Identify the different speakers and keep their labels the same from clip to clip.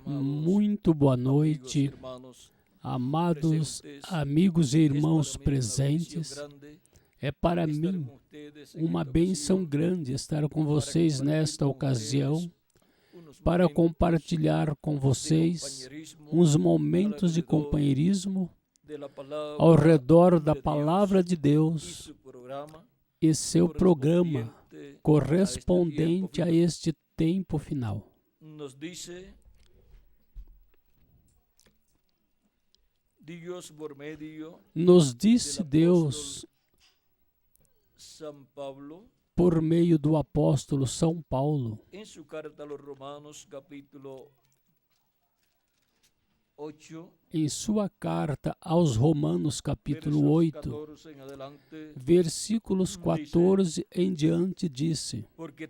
Speaker 1: Muito boa noite, amados amigos e irmãos presentes. É para mim uma bênção grande estar com vocês nesta ocasião para compartilhar com vocês uns momentos de companheirismo ao redor da Palavra de Deus e seu programa correspondente a este tempo final. Nos disse Deus por meio do apóstolo São Paulo, em sua carta aos Romanos, capítulo 8, versículos 14 em diante, disse: Porque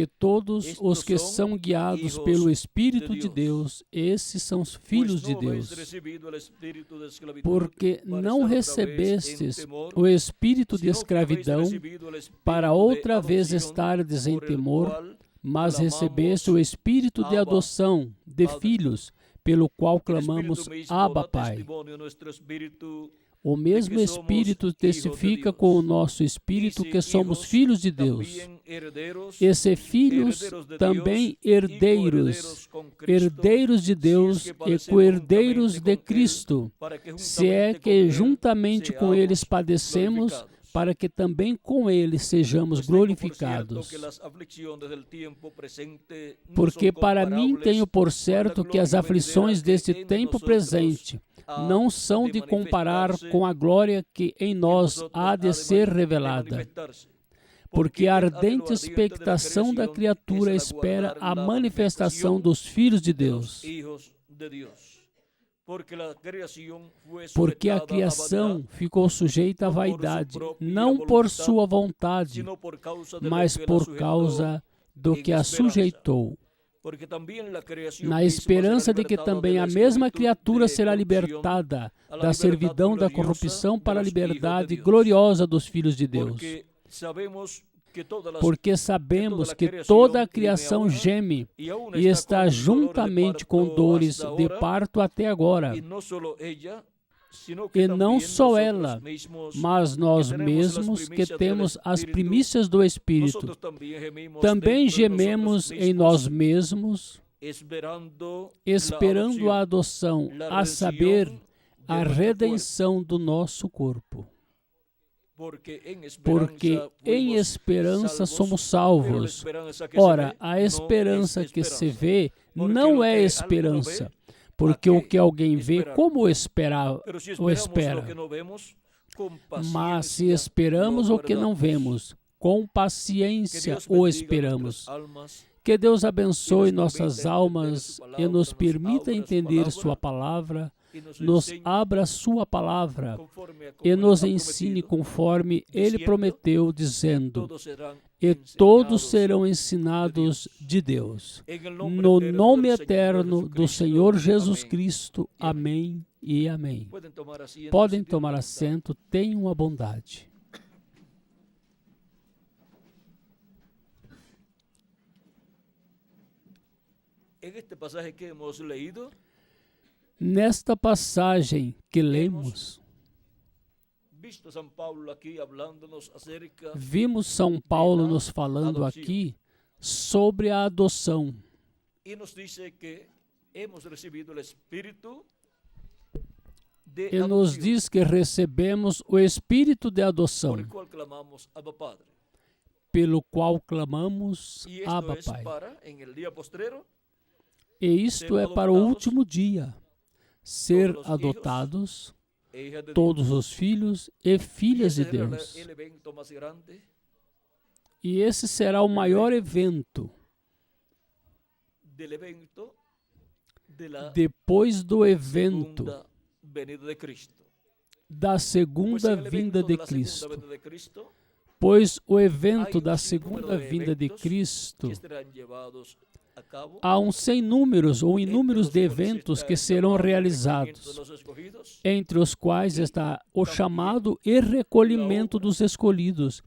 Speaker 1: todos os que são guiados pelo Espírito de Deus, esses são os filhos de Deus. Porque não recebestes o espírito de escravidão para outra vez estardes em temor, mas recebeste o espírito de adoção de filhos, pelo qual clamamos: Abba, Pai. O mesmo Espírito testifica com o nosso espírito que somos filhos de Deus. E se filhos, também herdeiros, herdeiros de Deus e co-herdeiros de Cristo, se é que juntamente com eles padecemos, para que também com ele sejamos glorificados. Porque para mim tenho por certo que as aflições deste tempo presente não são de comparar com a glória que em nós há de ser revelada. Porque a ardente expectação da criatura espera a manifestação dos filhos de Deus. Porque a criação ficou sujeita à vaidade, não por sua vontade, mas por causa do que a sujeitou, na esperança de que também a mesma criatura será libertada da servidão da corrupção para a liberdade gloriosa dos filhos de Deus. Porque sabemos que toda a criação geme e está juntamente com dores de parto até agora. E não só ela, mas nós mesmos que temos as primícias do Espírito, também gememos em nós mesmos, esperando a adoção, a saber, a redenção do nosso corpo. Porque em esperança somos salvos. Ora, a esperança que se vê não é esperança, porque o que alguém vê, como o espera? Mas se esperamos o que não vemos, com paciência o esperamos. Que Deus abençoe nossas almas e nos permita entender sua palavra, nos abra sua palavra e nos ensine conforme Ele prometeu, dizendo: e todos serão ensinados de Deus. No nome eterno do Senhor Jesus Cristo. Amém e amém. Podem tomar assento, tenham a bondade. Nesta passagem que lemos, vimos São Paulo nos falando aqui sobre a adoção. E nos diz que recebemos o Espírito de adoção, pelo qual clamamos: Abba, Pai. E isto é para o último dia, ser adotados, todos os filhos e filhas de Deus. E esse será o maior evento depois do evento da segunda vinda de Cristo. Pois o evento da segunda vinda de Cristo há um sem números ou inúmeros de eventos que serão realizados, entre os quais está o chamado e recolhimento dos escolhidos,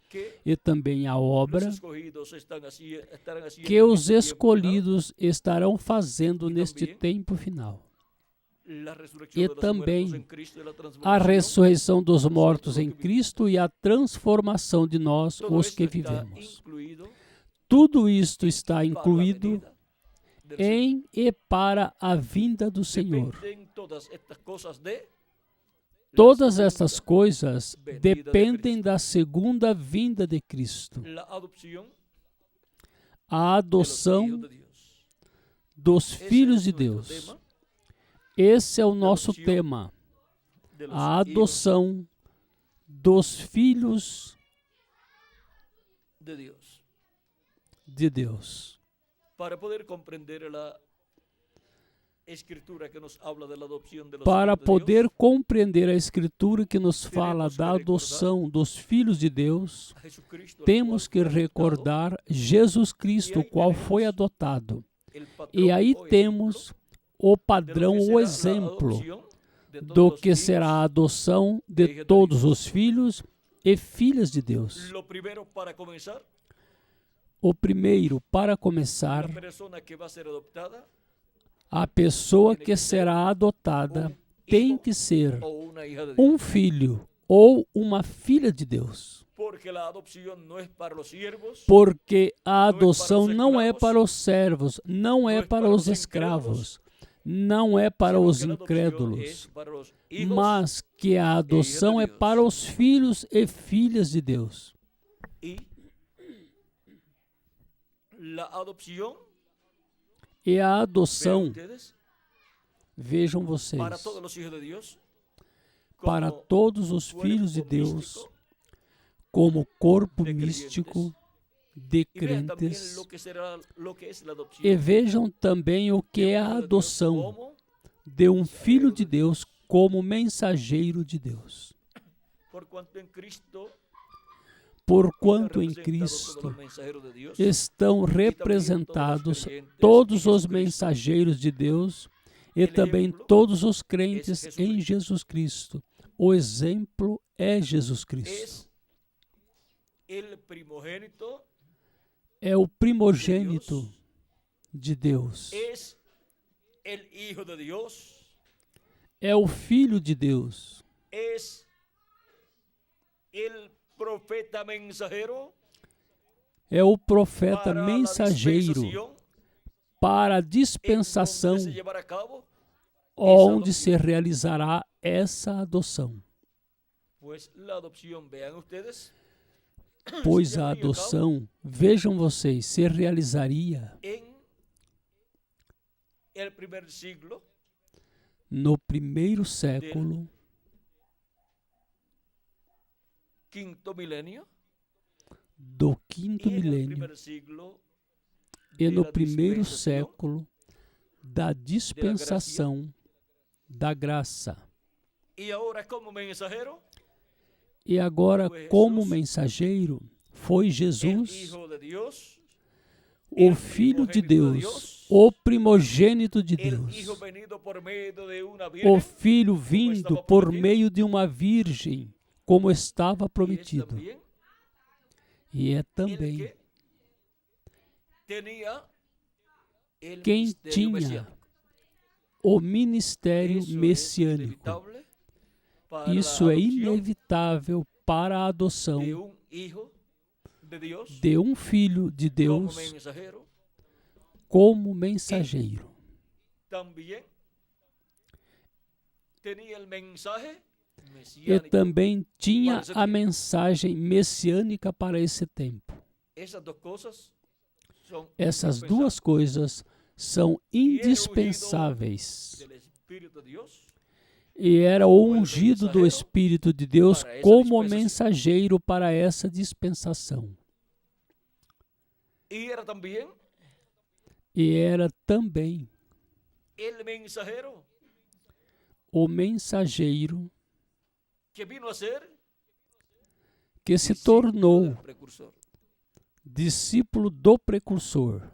Speaker 1: e também a obra que os escolhidos estarão fazendo neste tempo final. E também a ressurreição dos mortos em Cristo e a transformação de nós, os que vivemos. Tudo isto está incluído em e para a vinda do Senhor. Todas estas coisas dependem da segunda vinda de Cristo. A adoção dos filhos de Deus. Esse é o nosso tema. A adoção dos filhos de Deus. Para poder compreender a Escritura que nos fala da adoção dos filhos de Deus, temos que recordar Jesus Cristo, o qual foi adotado. E aí temos o padrão, o exemplo do que será a adoção de todos os filhos e filhas de Deus. O primeiro, para começar, a pessoa que será adotada tem que ser um filho ou uma filha de Deus. Porque a adoção não é para os servos, não é para os escravos, não é para os incrédulos, mas que a adoção é para os filhos e filhas de Deus. E a adoção, vejam vocês, para todos os filhos de Deus, como corpo místico de crentes, e vejam também o que é a adoção de um filho de Deus como mensageiro de Deus. Porquanto em Cristo estão representados todos os mensageiros de Deus e também todos os crentes em Jesus Cristo. O exemplo é Jesus Cristo. É o primogênito de Deus. É o Filho de Deus. É o profeta mensageiro para a dispensação onde se realizará essa adoção. Pois a adoção, vejam vocês, se realizaria no primeiro século, do quinto milênio, e no primeiro século da dispensação da graça. E agora, como mensageiro, foi Jesus, o Filho de Deus, o primogênito de Deus, o Filho vindo por meio de uma virgem, como estava prometido. E é também quem tinha o ministério messiânico. Isso é inevitável para a adoção de um filho de Deus como mensageiro. E também tinha a mensagem messiânica para esse tempo. Essas duas coisas são indispensáveis. E era o ungido do Espírito de Deus como mensageiro para essa dispensação. E era também o mensageiro que se tornou discípulo do precursor.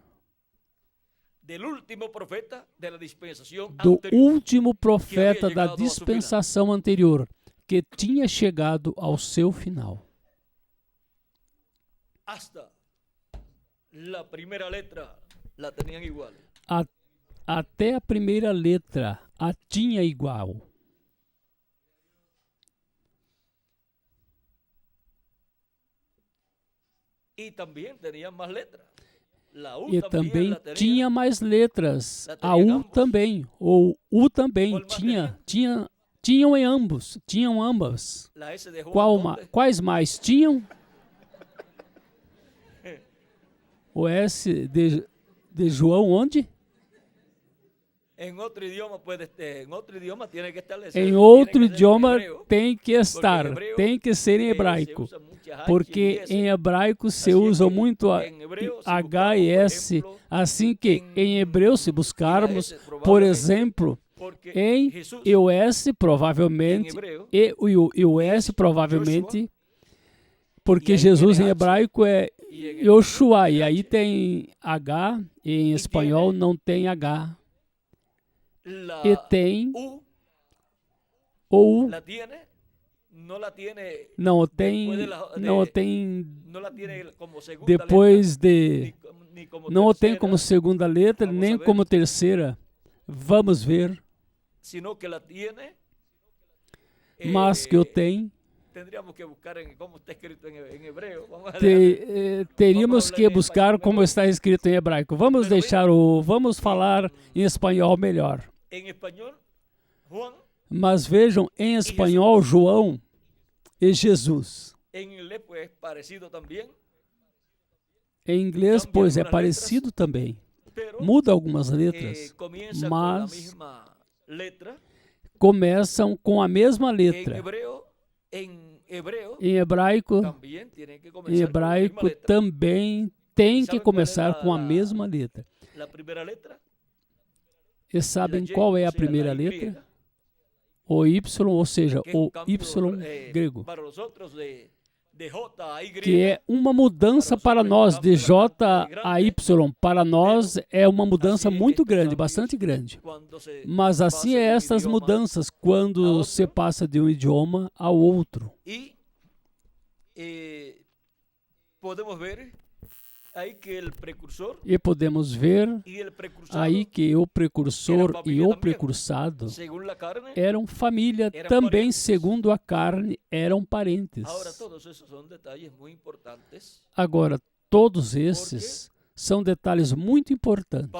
Speaker 1: do último profeta da dispensação anterior, que tinha chegado ao seu final. Até a primeira letra a tinha igual.
Speaker 2: E também tinha mais letras.
Speaker 1: E também tinha mais letras. A U também, ou U também, tinham em ambos, tinham ambas. Quais mais tinham? O S de João onde?
Speaker 2: Em outro idioma
Speaker 1: tem que estar, tem que ser em hebraico, porque em hebraico se usa muito H e S, assim que em hebreu, se buscarmos, por exemplo, em e o S provavelmente, e o S provavelmente, porque Jesus em hebraico é Yoshua, e aí tem H, e em espanhol não tem H. E tem ou não tem depois de não o tem como segunda letra nem como terceira. Vamos ver. Mas que eu tenho. Teríamos que buscar como está escrito em hebraico. Vamos falar em espanhol melhor. Mas vejam, em espanhol, João e Jesus. Em inglês, pois, é parecido também. Muda algumas letras, mas começam com a mesma letra. Em hebraico também tem que começar com a mesma letra. E sabem qual é a primeira letra? O Y, ou seja, o Y grego. Que é uma mudança para nós, de J a Y. Para nós é uma mudança muito grande, bastante grande. Mas assim é estas mudanças quando se passa de um idioma ao outro. E podemos ver aí que o precursor e o precursado eram família também, segundo a carne, eram parentes. Agora, todos esses são detalhes muito importantes,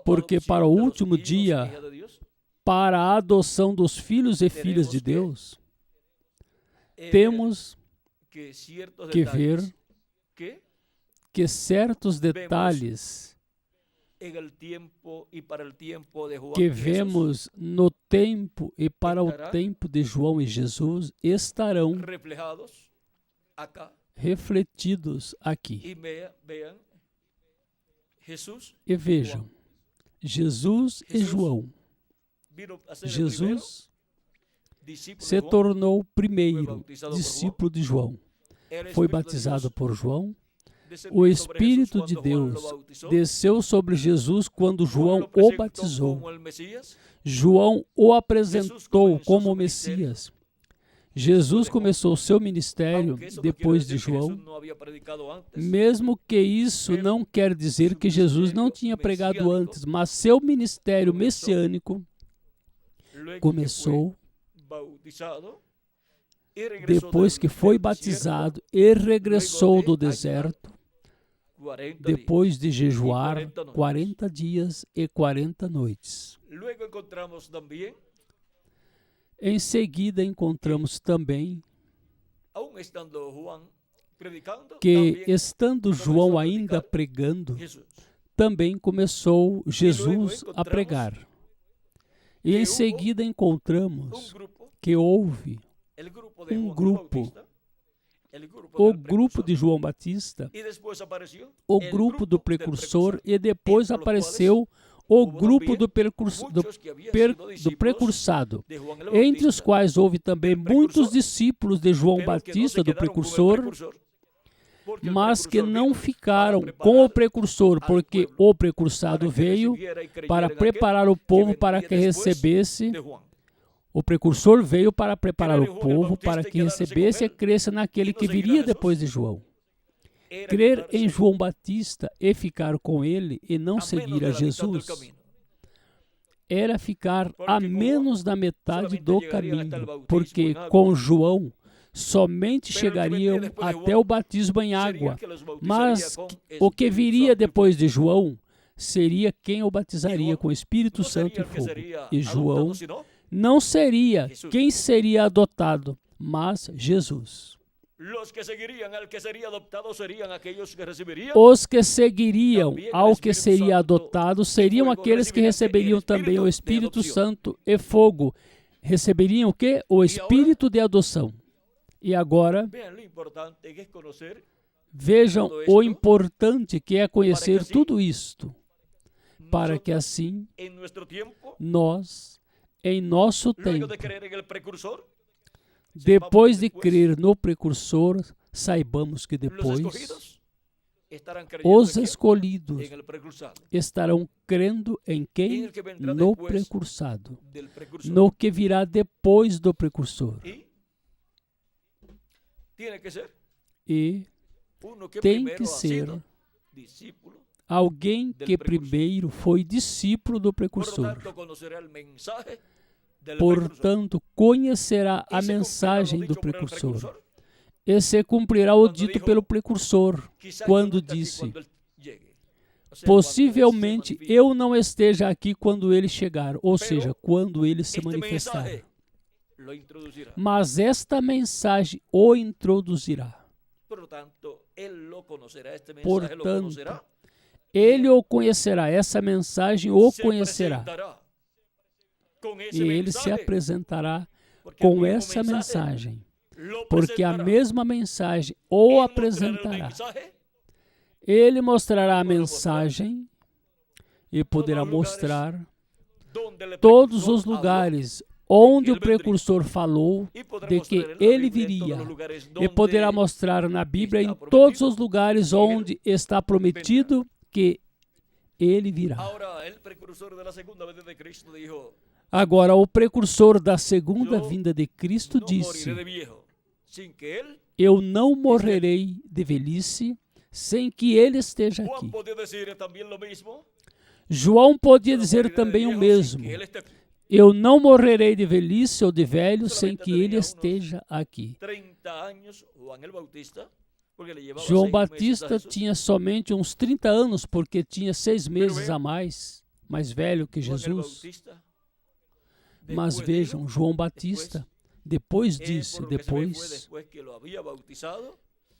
Speaker 1: porque para o último dia, para a adoção dos filhos e filhas de Deus, temos que ver que certos detalhes que vemos no tempo e para o tempo de João e Jesus estarão refletidos aqui. E vejam, Jesus e João. Jesus se tornou o primeiro discípulo de João. Foi batizado por João. O Espírito de Deus desceu sobre Jesus quando João o batizou. João o apresentou como o Messias. Jesus começou seu ministério depois de João, mesmo que isso não quer dizer que Jesus não tinha pregado antes, mas seu ministério messiânico começou depois que foi batizado e regressou do deserto, depois de jejuar 40 dias e 40 noites. Em seguida, encontramos também que, estando João ainda pregando, também começou Jesus a pregar. E em seguida encontramos que houve um grupo, o grupo de João Batista, o grupo do precursor, e depois apareceu o grupo do precursado, entre os quais houve também muitos discípulos de João Batista, do precursor, mas que não ficaram com o precursor, porque o precursado veio para preparar o povo para que recebesse. O precursor veio para preparar o povo para que recebesse e cresça naquele que viria depois de João. Crer em João Batista e ficar com ele e não seguir a Jesus era ficar a menos da metade do caminho, porque com João somente chegariam até o batismo em água, mas o que viria depois de João seria quem o batizaria com o Espírito Santo e fogo. E João não seria quem seria adotado, mas Jesus. Os que seguiriam ao que seria adotado seriam aqueles que receberiam também o Espírito Santo e fogo. Receberiam o quê? O Espírito de adoção. E agora, vejam o importante que é conhecer tudo isto, para que assim, nós, em nosso tempo, depois de crer no precursor, saibamos que depois os escolhidos estarão crendo em quem? No precursado, no que virá depois do precursor. E tem que ser alguém que primeiro foi discípulo do precursor. Portanto, conhecerá a mensagem do precursor e se cumprirá o dito pelo precursor, quando disse: possivelmente eu não esteja aqui quando ele chegar, ou seja, quando ele se manifestar. Mas esta mensagem o introduzirá. Portanto, ele o conhecerá, essa mensagem o conhecerá. E ele se apresentará com essa mensagem, porque a mesma mensagem o apresentará. Ele mostrará a mensagem e poderá mostrar todos os lugares onde o precursor falou de que ele viria, e poderá mostrar na Bíblia em todos os lugares onde está prometido que ele virá. Agora, o precursor da segunda vinda de Cristo disse: eu não morrerei de velhice sem que ele esteja aqui. João podia dizer também o mesmo: eu não morrerei de velhice ou de velho sem que ele esteja aqui. João Batista tinha somente uns 30 anos, porque tinha 6 meses a mais velho que Jesus. Mas vejam, João Batista, depois disso,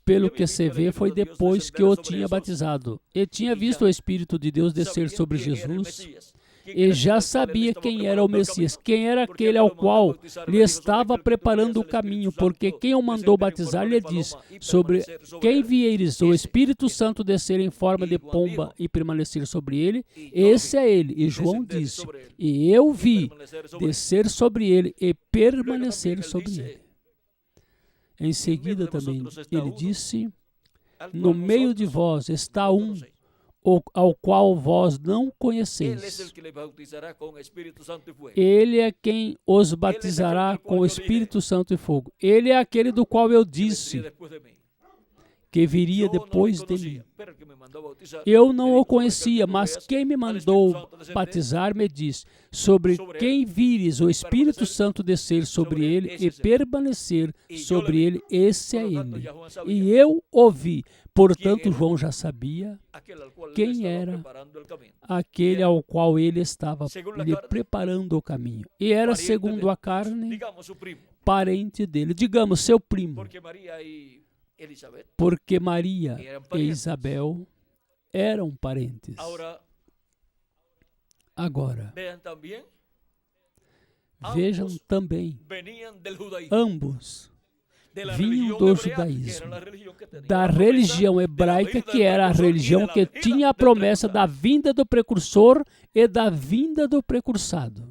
Speaker 1: pelo que se vê, foi depois que o tinha batizado. E tinha visto o Espírito de Deus descer sobre Jesus, e já sabia quem era o Messias, quem era aquele ao qual lhe estava preparando o caminho, porque quem o mandou batizar lhe disse: sobre quem vieres o Espírito Santo descer em forma de pomba e permanecer sobre ele, esse é ele. E João disse: e eu vi descer sobre ele e permanecer sobre ele. Em seguida também ele disse: no meio de vós está um ao qual vós não conheceis. Ele é quem os batizará com o Espírito Santo e fogo. Ele é aquele do qual eu disse que viria depois de mim. Eu não o conhecia, mas quem me mandou batizar me diz: sobre quem vires o Espírito Santo descer sobre ele e permanecer sobre ele, esse é ele. E eu ouvi. Portanto, João já sabia quem era aquele ao qual ele estava lhe preparando o caminho. E era, segundo a carne, parente dele. Digamos, seu primo. Porque Maria e Isabel eram parentes. Agora, vejam também, ambos vinham do judaísmo, da religião hebraica, que era a religião que tinha a promessa da vinda do precursor e da vinda do precursado.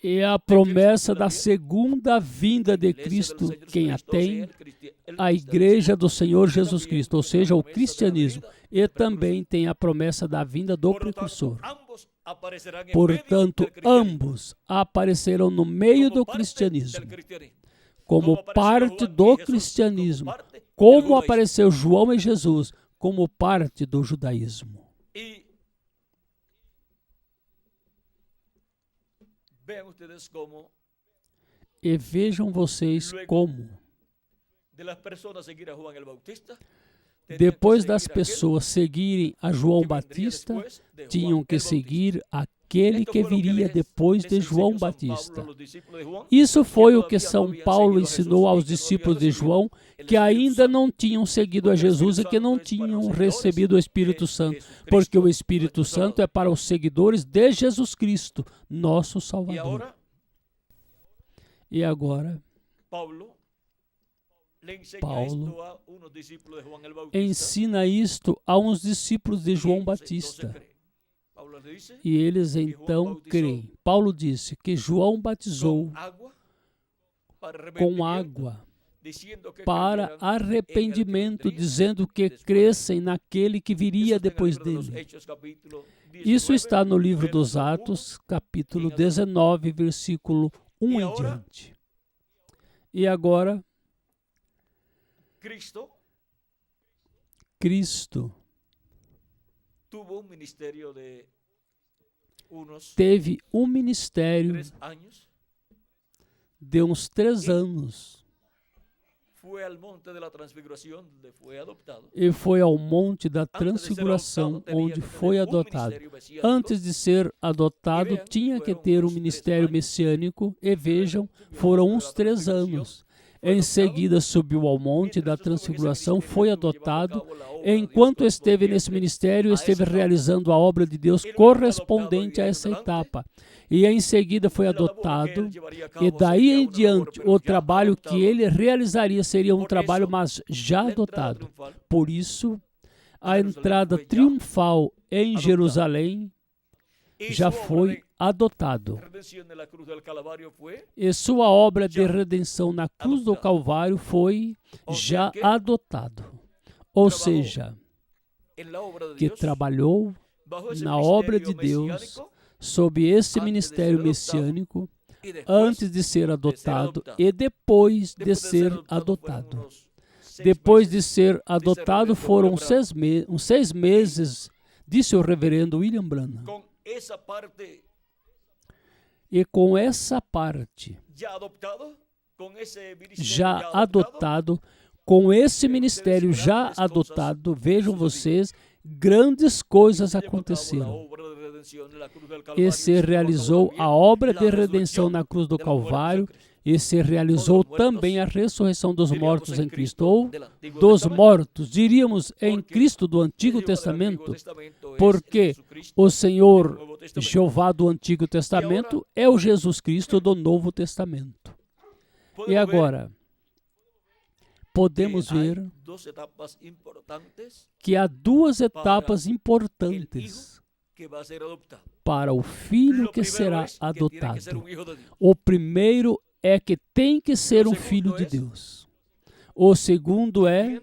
Speaker 1: E a promessa da segunda vinda de Cristo, quem a tem? A igreja do Senhor Jesus Cristo, ou seja, o cristianismo. E também tem a promessa da vinda do precursor. Portanto, ambos aparecerão no meio do cristianismo, como parte do cristianismo, como apareceu João e Jesus, como parte do judaísmo. E vejam vocês como, depois das pessoas seguirem a João Batista, tinham que seguir aquele que viria depois de João Batista. Isso foi o que São Paulo ensinou aos discípulos de João, que ainda não tinham seguido a Jesus e que não tinham recebido o Espírito Santo, porque o Espírito Santo é para os seguidores de Jesus Cristo, nosso Salvador. E agora, Paulo ensina isto a uns discípulos de João Batista. E eles então creem. Paulo disse que João batizou com água para arrependimento, dizendo que crescem naquele que viria depois dele. Isso está no livro dos Atos, capítulo 19, versículo 1 em diante. E agora, Cristo teve um ministério de uns 3 anos. E foi ao Monte da Transfiguração, onde foi adotado. Antes de ser adotado, tinha que ter um ministério messiânico, e vejam, foram uns 3 anos. Em seguida, subiu ao Monte da Transfiguração, foi adotado. Enquanto esteve nesse ministério, esteve realizando a obra de Deus correspondente a essa etapa. E em seguida foi adotado, e daí em diante o trabalho que ele realizaria seria um trabalho, mas já adotado. Por isso, a entrada triunfal em Jerusalém já foi adotado. E sua obra de redenção na cruz do Calvário foi já adotado. Ou seja, que trabalhou na obra de Deus sob esse ministério messiânico antes de ser adotado e depois de ser adotado. Depois de ser adotado foram 6 meses, disse o reverendo William Branham. E com essa parte já adotado, com esse ministério já adotado, vejam vocês, grandes coisas aconteceram. E se realizou a obra de redenção na cruz do Calvário, e se realizou também a ressurreição dos mortos em Cristo, ou dos mortos, diríamos, em Cristo do Antigo Testamento, porque o Senhor Jeová do Antigo Testamento é o Jesus Cristo do Novo Testamento. E agora, podemos ver que há 2 etapas importantes para o filho que será adotado. O primeiro é que tem que ser um filho de Deus. O segundo é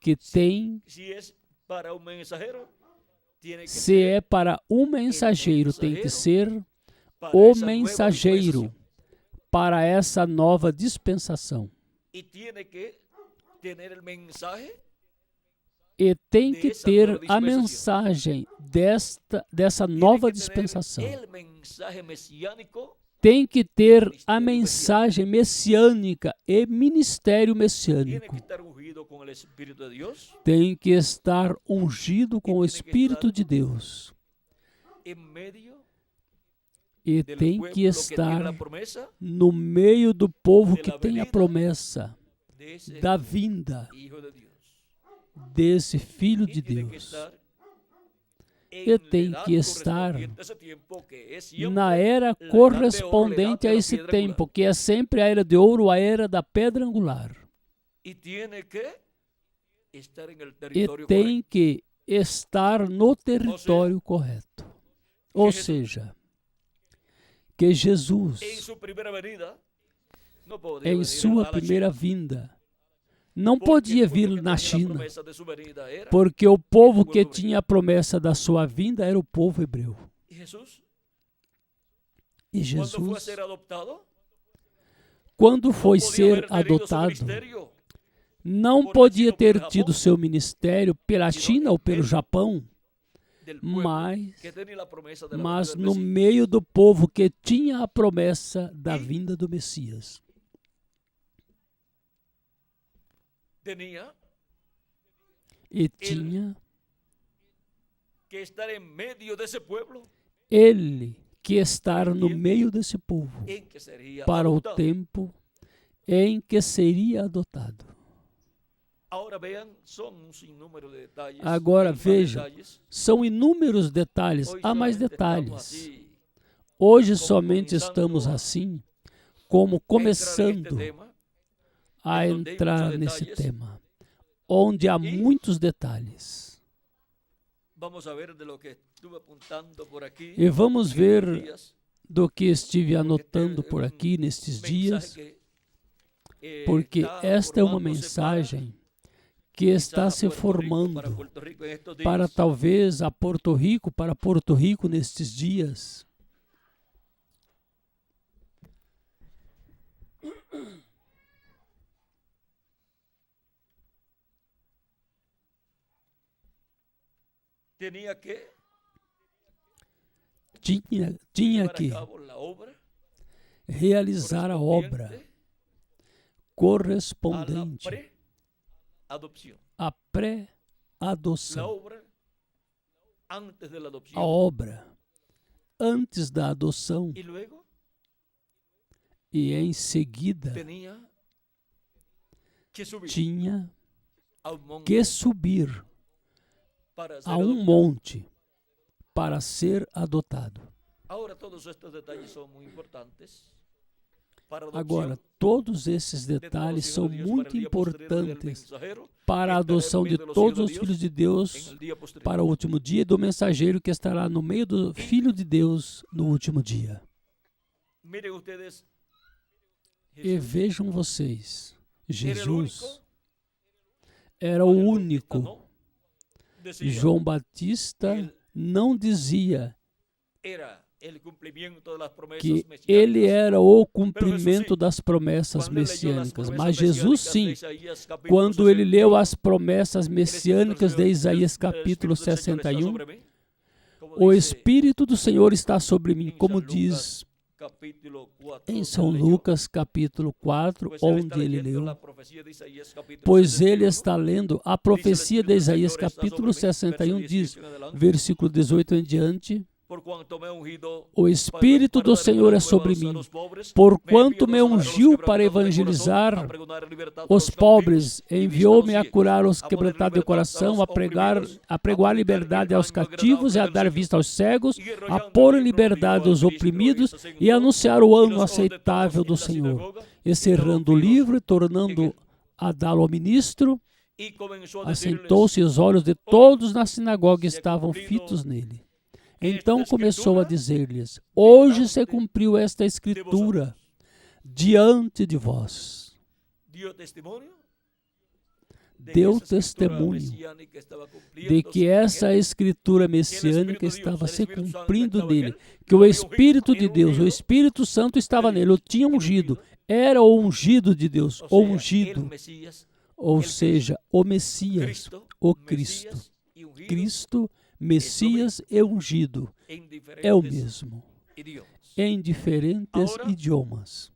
Speaker 1: que tem, se é para um mensageiro, tem que ser o mensageiro para essa nova dispensação. E tem que ter a mensagem dessa nova dispensação. Tem que ter a mensagem messiânica e ministério messiânico. Tem que estar ungido com o Espírito de Deus. E tem que estar no meio do povo que tem a promessa da vinda desse Filho de Deus. E tem que estar na era correspondente a esse tempo, que é sempre a era de ouro, a era da pedra angular. E tem que estar no território correto. Ou seja, que Jesus,
Speaker 2: en su primera venida, no podía
Speaker 1: em
Speaker 2: venir
Speaker 1: sua
Speaker 2: a la
Speaker 1: primeira
Speaker 2: China,
Speaker 1: vinda, não
Speaker 2: porque
Speaker 1: podia
Speaker 2: el pueblo
Speaker 1: vir
Speaker 2: que
Speaker 1: na
Speaker 2: tenía la
Speaker 1: China,
Speaker 2: promesa de su venida era
Speaker 1: porque o povo que
Speaker 2: pueblo
Speaker 1: tinha a promessa da sua vinda era o povo hebreu.
Speaker 2: y Jesús.
Speaker 1: E
Speaker 2: Cuando fue a
Speaker 1: Jesus,
Speaker 2: ser adoptado,
Speaker 1: quando
Speaker 2: no
Speaker 1: foi
Speaker 2: podía
Speaker 1: ser
Speaker 2: haber tenido su
Speaker 1: adotado,
Speaker 2: ministerio
Speaker 1: não
Speaker 2: por
Speaker 1: podia
Speaker 2: China ou
Speaker 1: ter
Speaker 2: pelo
Speaker 1: tido
Speaker 2: Japão,
Speaker 1: seu ministério pela
Speaker 2: sino
Speaker 1: China
Speaker 2: en
Speaker 1: ou pelo
Speaker 2: medio
Speaker 1: Japão,
Speaker 2: del pueblo
Speaker 1: mas,
Speaker 2: que tenía la promesa de la venida
Speaker 1: mas
Speaker 2: del
Speaker 1: no
Speaker 2: Mesías.
Speaker 1: meio do povo que tinha a promessa da
Speaker 2: E
Speaker 1: vinda do Messias.
Speaker 2: tenía
Speaker 1: E tinha
Speaker 2: que estar en medio de ese pueblo
Speaker 1: ele que estar no meio desse povo
Speaker 2: en que sería
Speaker 1: para o
Speaker 2: adoptado.
Speaker 1: tempo em que seria adotado.
Speaker 2: Ahora vean, son un sinnúmero de detalles.
Speaker 1: Agora
Speaker 2: hay más
Speaker 1: vejam,
Speaker 2: detalles.
Speaker 1: são inúmeros detalhes,
Speaker 2: Hoy
Speaker 1: há mais
Speaker 2: solamente estamos
Speaker 1: detalhes.
Speaker 2: así,
Speaker 1: Hoje
Speaker 2: como
Speaker 1: somente
Speaker 2: comenzando
Speaker 1: estamos assim, como
Speaker 2: a entrar en este
Speaker 1: começando
Speaker 2: tema,
Speaker 1: a
Speaker 2: en donde hay
Speaker 1: entrar
Speaker 2: muchos
Speaker 1: nesse
Speaker 2: detalles.
Speaker 1: tema, onde há
Speaker 2: E
Speaker 1: muitos detalhes.
Speaker 2: vamos a ver de lo que estuve apuntando por aquí.
Speaker 1: E vamos ver
Speaker 2: estos días,
Speaker 1: do que estive
Speaker 2: porque
Speaker 1: anotando
Speaker 2: este es
Speaker 1: por
Speaker 2: un
Speaker 1: aqui nestes dias,
Speaker 2: mensaje que
Speaker 1: porque
Speaker 2: está
Speaker 1: esta é uma
Speaker 2: formándose para
Speaker 1: mensagem que está
Speaker 2: quizás
Speaker 1: se
Speaker 2: a Puerto Rico, para
Speaker 1: formando
Speaker 2: Puerto Rico en estos
Speaker 1: para
Speaker 2: días.
Speaker 1: talvez a Porto Rico, para Porto Rico nestes dias.
Speaker 2: Tenía que
Speaker 1: Tinha
Speaker 2: llevar a
Speaker 1: que
Speaker 2: cabo la obra
Speaker 1: realizar a obra
Speaker 2: correspondiente a la
Speaker 1: correspondente
Speaker 2: pré-adopción.
Speaker 1: à
Speaker 2: La
Speaker 1: pré-adoção,
Speaker 2: obra antes de la
Speaker 1: a
Speaker 2: adopción
Speaker 1: obra antes da adoção
Speaker 2: y luego
Speaker 1: e em seguida
Speaker 2: tenía que subir
Speaker 1: tinha
Speaker 2: a un monte
Speaker 1: que subir
Speaker 2: para ser
Speaker 1: a um
Speaker 2: adoptado.
Speaker 1: monte para ser adotado.
Speaker 2: Ahora todos estos detalles son muy importantes para la
Speaker 1: Agora,
Speaker 2: adopción
Speaker 1: todos esses
Speaker 2: de todos
Speaker 1: detalhes
Speaker 2: los
Speaker 1: são
Speaker 2: hijos de Dios para
Speaker 1: muito
Speaker 2: el día posterior del
Speaker 1: importantes
Speaker 2: mensajero
Speaker 1: para a
Speaker 2: que estará en
Speaker 1: adoção de
Speaker 2: medio de los
Speaker 1: todos
Speaker 2: hijos
Speaker 1: os
Speaker 2: de
Speaker 1: filhos de
Speaker 2: en
Speaker 1: Deus
Speaker 2: el día posterior.
Speaker 1: para o último dia e do mensageiro que estará no meio do Filho de Deus no último dia.
Speaker 2: Miren ustedes,
Speaker 1: E
Speaker 2: Jesús
Speaker 1: vejam vocês,
Speaker 2: era el
Speaker 1: Jesus
Speaker 2: único,
Speaker 1: era o
Speaker 2: Juan el Bautista
Speaker 1: único.
Speaker 2: no decía,
Speaker 1: João Batista
Speaker 2: Ele
Speaker 1: não dizia
Speaker 2: era el cumplimiento de las promesas
Speaker 1: que
Speaker 2: mesiánicas.
Speaker 1: ele era o
Speaker 2: Pero
Speaker 1: cumprimento
Speaker 2: Jesús sí,
Speaker 1: das promessas
Speaker 2: cuando él leyó las
Speaker 1: messiânicas,
Speaker 2: promesas
Speaker 1: mas Jesus
Speaker 2: mesiánicas de
Speaker 1: sim,
Speaker 2: Isaías capítulo
Speaker 1: quando ele leu
Speaker 2: 61,
Speaker 1: as promessas
Speaker 2: el Espíritu del
Speaker 1: messiânicas de
Speaker 2: Señor-
Speaker 1: Isaías
Speaker 2: el
Speaker 1: capítulo
Speaker 2: Espíritu del Señor está
Speaker 1: 61,
Speaker 2: sobre mí, como
Speaker 1: o
Speaker 2: dice
Speaker 1: Espírito do Senhor está sobre mim,
Speaker 2: em
Speaker 1: como
Speaker 2: São
Speaker 1: diz
Speaker 2: capítulo 4,
Speaker 1: em São
Speaker 2: leyó,
Speaker 1: Lucas capítulo 4,
Speaker 2: pues él está
Speaker 1: onde ele
Speaker 2: leyendo
Speaker 1: leu,
Speaker 2: la profecía de Isaías capítulo
Speaker 1: pois ele
Speaker 2: 61,
Speaker 1: está lendo a
Speaker 2: dice el
Speaker 1: profecia
Speaker 2: Espíritu
Speaker 1: de
Speaker 2: del
Speaker 1: Isaías
Speaker 2: Señor está
Speaker 1: capítulo
Speaker 2: sobre mí,
Speaker 1: 61,
Speaker 2: verso
Speaker 1: diz,
Speaker 2: 18 en adelante,
Speaker 1: versículo 18 em diante,
Speaker 2: por cuanto me ha ungido
Speaker 1: o Espírito
Speaker 2: para
Speaker 1: do
Speaker 2: dar
Speaker 1: Senhor é
Speaker 2: buenas
Speaker 1: sobre
Speaker 2: nuevas a
Speaker 1: mim,
Speaker 2: los pobres,
Speaker 1: porquanto
Speaker 2: me
Speaker 1: me
Speaker 2: enviou a sanar a los
Speaker 1: ungiu para
Speaker 2: quebrantados de corazón,
Speaker 1: evangelizar
Speaker 2: a pregonar libertad a
Speaker 1: os
Speaker 2: los
Speaker 1: pobres,
Speaker 2: cautivos y
Speaker 1: enviou-me
Speaker 2: vista
Speaker 1: a
Speaker 2: a los
Speaker 1: curar os
Speaker 2: ciegos, a poner
Speaker 1: quebrantados de
Speaker 2: libertad a
Speaker 1: coração,
Speaker 2: los
Speaker 1: a
Speaker 2: oprimidos,
Speaker 1: pregoar
Speaker 2: a
Speaker 1: liberdade
Speaker 2: publicar
Speaker 1: aos
Speaker 2: el año
Speaker 1: cativos e a
Speaker 2: agradable
Speaker 1: dar
Speaker 2: del
Speaker 1: vista
Speaker 2: Señor,
Speaker 1: aos cegos,
Speaker 2: y
Speaker 1: a
Speaker 2: enrollando
Speaker 1: pôr
Speaker 2: el
Speaker 1: em
Speaker 2: libro
Speaker 1: liberdade
Speaker 2: vivo
Speaker 1: os
Speaker 2: al príncipe
Speaker 1: oprimidos
Speaker 2: Herodes,
Speaker 1: e anunciar o
Speaker 2: y
Speaker 1: ano
Speaker 2: los
Speaker 1: aceitável
Speaker 2: ordetados
Speaker 1: do
Speaker 2: en la
Speaker 1: Senhor,
Speaker 2: sinagoga
Speaker 1: encerrando o
Speaker 2: estaban
Speaker 1: livro e
Speaker 2: fijos en
Speaker 1: tornando
Speaker 2: él.
Speaker 1: a dá-lo ao ministro,
Speaker 2: Y comenzó a decirles,
Speaker 1: assentou-se e os olhos de todos na sinagoga
Speaker 2: se ha
Speaker 1: estavam
Speaker 2: cumplido
Speaker 1: fitos nele.
Speaker 2: esta
Speaker 1: Então começou a
Speaker 2: escritura
Speaker 1: dizer-lhes: Hoje se
Speaker 2: delante
Speaker 1: cumpriu esta
Speaker 2: de
Speaker 1: escritura
Speaker 2: vosotros.
Speaker 1: diante de vós.
Speaker 2: Dio testimonio de que
Speaker 1: Deu
Speaker 2: esa escritura
Speaker 1: testemunho
Speaker 2: mesiánica estaba
Speaker 1: de
Speaker 2: cumpliéndose
Speaker 1: que
Speaker 2: en
Speaker 1: essa
Speaker 2: él,
Speaker 1: escritura
Speaker 2: que el Espíritu
Speaker 1: messiânica
Speaker 2: de Dios,
Speaker 1: estava
Speaker 2: el
Speaker 1: se
Speaker 2: Espíritu Santo
Speaker 1: cumprindo
Speaker 2: estaba en
Speaker 1: nele,
Speaker 2: él,
Speaker 1: que o
Speaker 2: lo había ungido,
Speaker 1: Espírito de
Speaker 2: era
Speaker 1: Deus, o
Speaker 2: ungido,
Speaker 1: Espírito Santo estava
Speaker 2: de
Speaker 1: nele, o
Speaker 2: Dios,
Speaker 1: tinha
Speaker 2: era
Speaker 1: ungido,
Speaker 2: ungido,
Speaker 1: era o ungido de Deus,
Speaker 2: o
Speaker 1: o
Speaker 2: sea, el
Speaker 1: ungido,
Speaker 2: Mesías,
Speaker 1: ou
Speaker 2: el
Speaker 1: seja, o Messias,
Speaker 2: Cristo,
Speaker 1: o Cristo,
Speaker 2: Mesías y ungido
Speaker 1: Cristo, Messias e ungido,
Speaker 2: en
Speaker 1: é o
Speaker 2: diferentes
Speaker 1: mesmo,
Speaker 2: idiomas.
Speaker 1: em diferentes
Speaker 2: Agora,
Speaker 1: idiomas.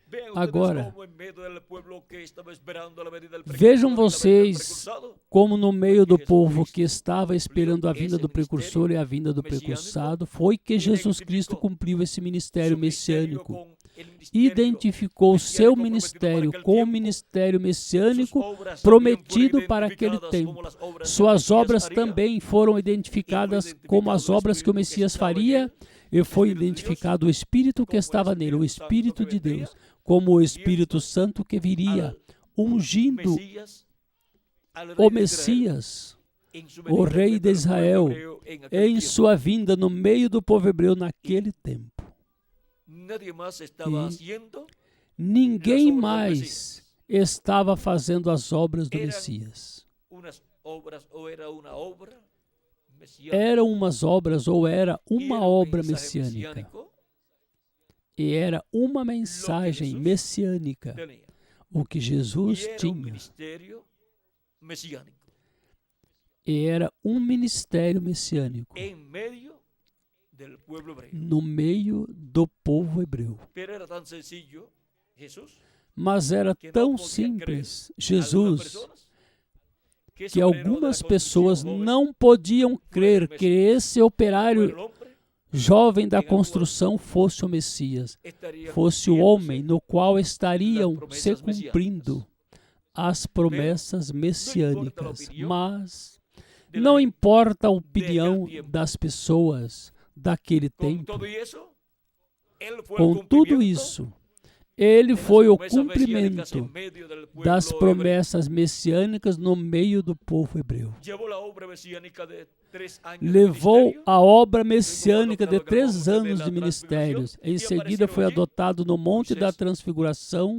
Speaker 2: Vean ustedes
Speaker 1: Agora,
Speaker 2: como en medio del pueblo que estaba esperando a venida del
Speaker 1: vejam
Speaker 2: precursor y la venida del
Speaker 1: vocês
Speaker 2: precursado,
Speaker 1: como no meio do
Speaker 2: Jesus
Speaker 1: povo
Speaker 2: Cristo
Speaker 1: que estava esperando a vinda do precursor e a vinda do precursado, foi que Jesus Cristo cumpriu esse ministério
Speaker 2: su ministerio
Speaker 1: messiânico.
Speaker 2: con el ministerio
Speaker 1: Identificou seu
Speaker 2: mesiánico
Speaker 1: ministério
Speaker 2: prometido para aquel
Speaker 1: com o
Speaker 2: tiempo,
Speaker 1: ministério
Speaker 2: sus
Speaker 1: messiânico
Speaker 2: obras
Speaker 1: prometido
Speaker 2: también fueron
Speaker 1: para aquele
Speaker 2: identificadas
Speaker 1: tempo.
Speaker 2: como las obras que el
Speaker 1: Suas
Speaker 2: Mesías
Speaker 1: obras
Speaker 2: haría,
Speaker 1: também foram identificadas como as obras que o Messias faria, e foi identificado o Espírito que estava nele, o Espírito de Deus, como o Espírito Santo que viria, ungindo
Speaker 2: Mesías, al rey
Speaker 1: o
Speaker 2: de Israel,
Speaker 1: Messias, o rei de Israel, em sua vinda no meio do povo hebreu naquele tempo. E ninguém mais estava fazendo as obras do Messias. Eram umas obras ou era uma obra messiânica. E era uma mensagem messiânica o que Jesus tinha. E era um ministério messiânico no meio do povo hebreu. Mas era tão simples, Jesus, que algumas pessoas não podiam crer que esse operário jovem da construção fosse o Messias, fosse o homem no qual estariam se cumprindo as promessas messiânicas. Mas não importa a opinião das pessoas daquele tempo, com tudo isso, ele foi o cumprimento das promessas messiânicas no meio do povo hebreu. Levou a obra messiânica de 3 anos de ministérios. Em seguida foi adotado no Monte da Transfiguração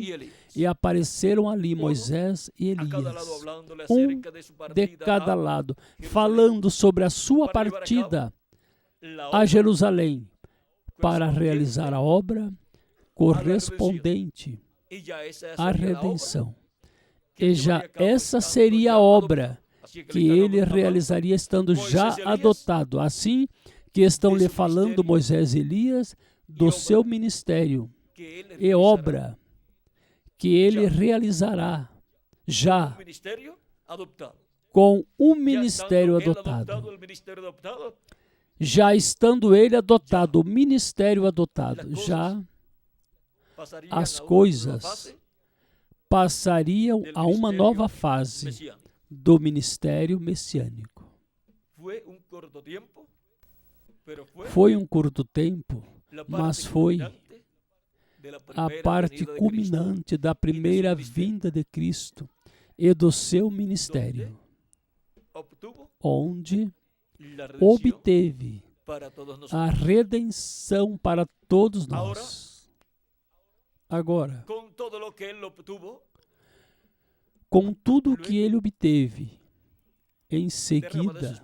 Speaker 1: e apareceram ali Moisés e Elias, um de cada lado, falando sobre a sua partida a Jerusalém para realizar a obra correspondente à redenção. E já essa seria a obra que ele realizaria estando já adotado. Assim que estão lhe falando Moisés e Elias do seu ministério e obra que ele realizará já com um ministério adotado. Já estando ele adotado, o ministério adotado, já as coisas passariam a uma nova fase do ministério messiânico. Foi um curto tempo, mas foi a parte culminante da primeira vinda de Cristo e do seu ministério, onde obteve a redenção para todos nós. Agora, com tudo o que ele obteve, em seguida,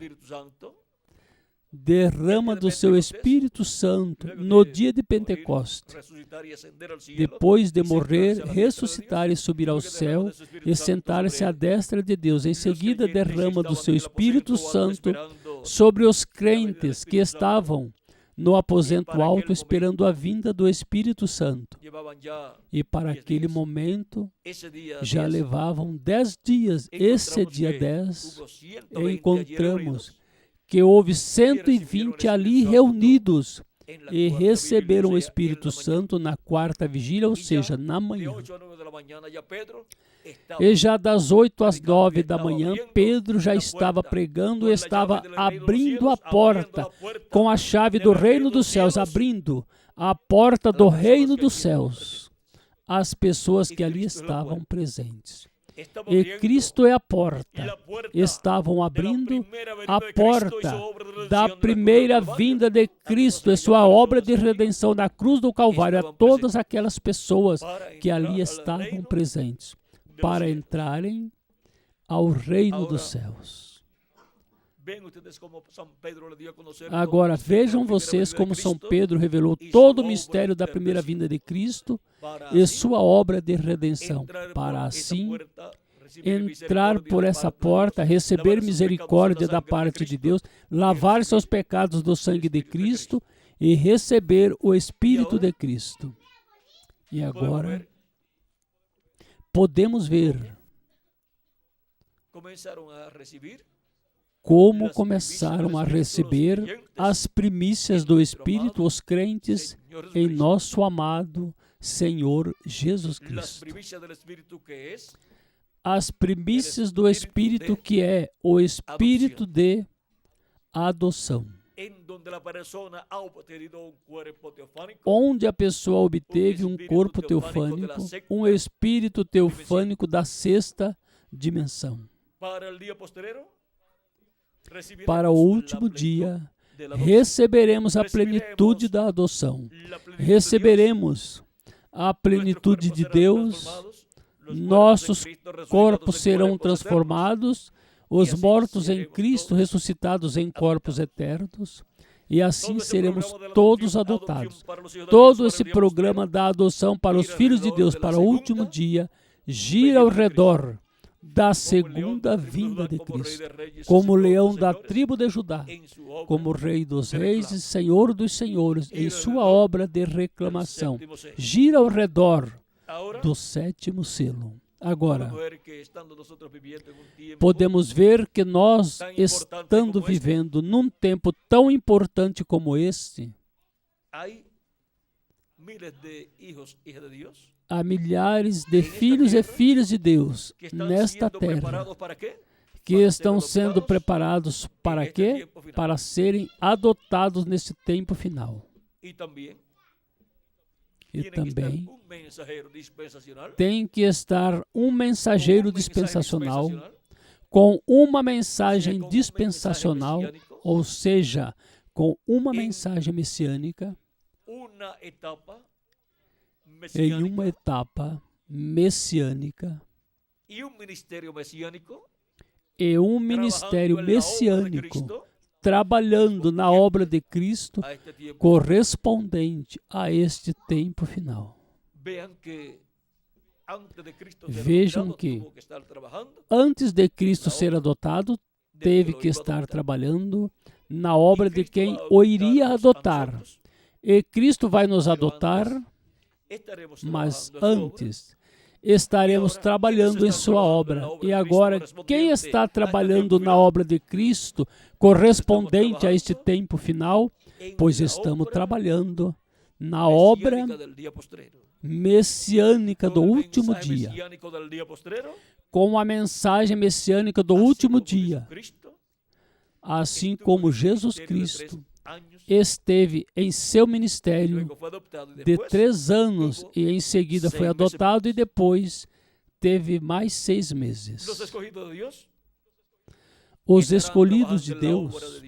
Speaker 1: derrama do seu Espírito Santo no dia de Pentecostes, depois de morrer, ressuscitar e subir ao céu e sentar-se à destra de Deus. Em seguida, derrama do seu Espírito Santo sobre os crentes que estavam no aposento alto esperando a vinda do Espírito Santo. E para aquele momento já levavam 10 dias. Esse dia 10, encontramos que houve 120 ali reunidos e receberam o Espírito Santo na 4ª vigília, ou seja, na manhã. E já das 8 às 9 da manhã, Pedro já estava pregando e estava abrindo a porta com a chave do reino dos céus, abrindo a porta do reino dos céus às pessoas que ali estavam presentes. E Cristo é a porta. Estavam abrindo a porta da primeira vinda de Cristo e sua obra de redenção na cruz do Calvário a todas aquelas pessoas que ali estavam presentes para entrarem ao reino dos céus. Agora, vejam vocês como São Pedro revelou todo o mistério da primeira vinda de Cristo e sua obra de redenção, para assim entrar por essa porta, receber misericórdia da parte de Deus, lavar seus pecados do sangue de Cristo e receber o Espírito de Cristo. E agora, podemos ver como começaram a receber as primícias do Espírito os crentes em nosso amado Senhor Jesus Cristo. As primícias do Espírito, que é o Espírito de adoção, onde a pessoa obteve um corpo teofânico, um espírito teofânico da 6ª dimensão. para o último dia, receberemos a plenitude da adoção. Receberemos a plenitude de Deus, nossos corpos serão transformados, os mortos em Cristo ressuscitados em corpos eternos, e assim seremos todos adotados. Todo esse programa da adoção para os filhos de Deus para o último dia gira ao redor da segunda vinda de Cristo, como leão da tribo de Judá, como Rei dos reis e Senhor dos senhores, em sua obra de reclamação. Gira ao redor do sétimo selo. Agora, podemos ver que nós, estando vivendo num tempo tão importante como este, há milhares de filhos e filhas de Deus nesta terra que estão sendo preparados para quê? Para serem adotados nesse tempo final. E também tem que estar um mensageiro dispensacional com uma mensagem dispensacional, ou seja, com uma mensagem messiânica, em uma etapa messiânica e um ministério messiânico trabalhando na obra de Cristo correspondente a este tempo final. Vejam que antes de Cristo ser adotado, teve que estar trabalhando na obra de quem o iria adotar. E Cristo vai nos adotar, mas antes estaremos trabalhando em sua obra. E agora, quem está trabalhando na obra de Cristo correspondente a este tempo final? Pois estamos trabalhando na obra messiânica do último dia, com a mensagem messiânica do último dia, assim como Jesus Cristo esteve em seu ministério de 3 anos e em seguida foi adotado e depois teve mais 6 meses. Os escolhidos de Deus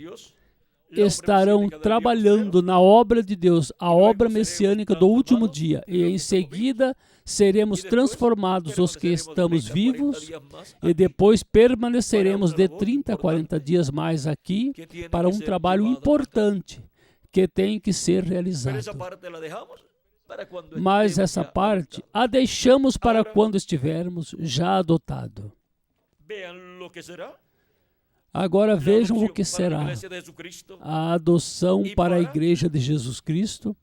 Speaker 1: estarão trabalhando na obra de Deus, a obra messiânica do último dia, e em seguida seremos transformados os que estamos vivos e depois permaneceremos de 30 a 40 dias mais aqui para um trabalho importante que tem que ser realizado. Mas essa parte a deixamos para quando estivermos já adotados. Agora vejam o que será a adoção para a Igreja de Jesus Cristo